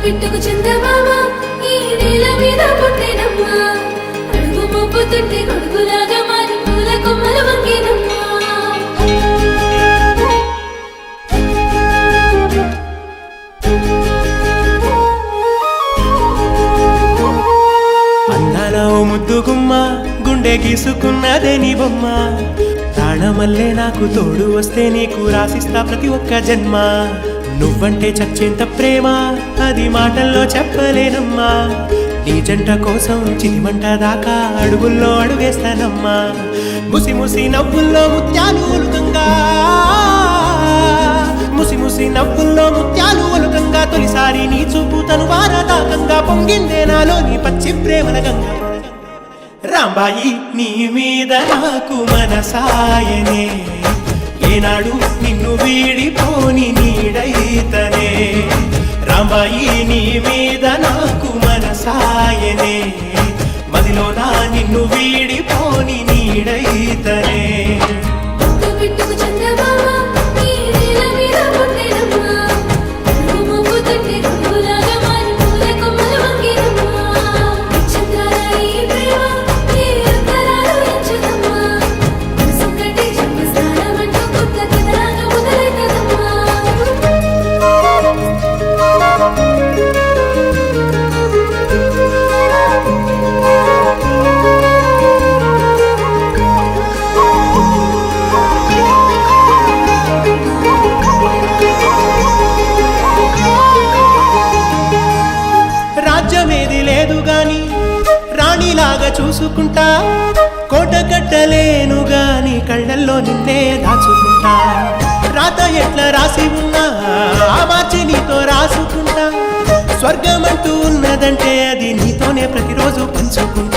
బిట్టుకు చందమామ ఈ నేల మీద పుట్టినమ్మా అడుగు మోపుతుంటే గొడుగులాగా మారి పూల కొమ్మలు వంగినమ్మా అందాల ఓ ముద్దుగుమ్మ గుండె గీసుకున్నదే నీ బొమ్మ ప్రాణమల్లే నాకు తోడు వస్తే నీకు రాసిస్తా ప్రతి ఒక్క జన్మ నువ్వంటే చచ్చేంత ప్రేమ అది మాటల్లో చెప్పలేనమ్మా నీ జంట కోసం చిలిమంట దాకా అడుగుల్లో అడుగేస్తానమ్మా ముసి ముసి నవ్వుల్లో ముత్యాలు ఒలుకంగా ముసి ముసి నవ్వుల్లో ముత్యాలు ఒలుకంగా తొలిసారి నీ చూపు తను వారదాకంగా పొంగిందే నాలో నీ పచ్చి ప్రేమల గంగా రాంబాయి నీ మీద నాకు మనసాయనే ఏనాడు నిన్ను వీడిపోని నీడైతనే రాంబాయి నీ మీద నాకు మనసాయనే మదిలో నా నిన్ను వీడిపోని నీడైతనే బిట్టుకు చందమామ ఈ నేల మీద పుట్టినమ్మా అడుగు మోపుతుంటే గొడుగులాగా మారి పూల కొమ్మలు వంగినమ్మా చంద్రాల ఈ ప్రేమ ఈ అంతరాలు ఎంచుదమ్మా సంకటి చెప్పు స్నానమంటూ కొత్త కథలాగా మొదలైతదమ్మా రాజ్యమేది లేదు గాని రాణిలాగా చూసుకుంటా కోట కట్టలేను గాని కళ్ళల్లో నిన్నే దాచుకుంటా రాత ఎట్లా రాసి ఉన్నా ఆ మార్చి నీతో రాసుకుంటా స్వర్గమంటూ ఉన్నదంటే అది నీతోనే ప్రతిరోజు పంచుకుంటా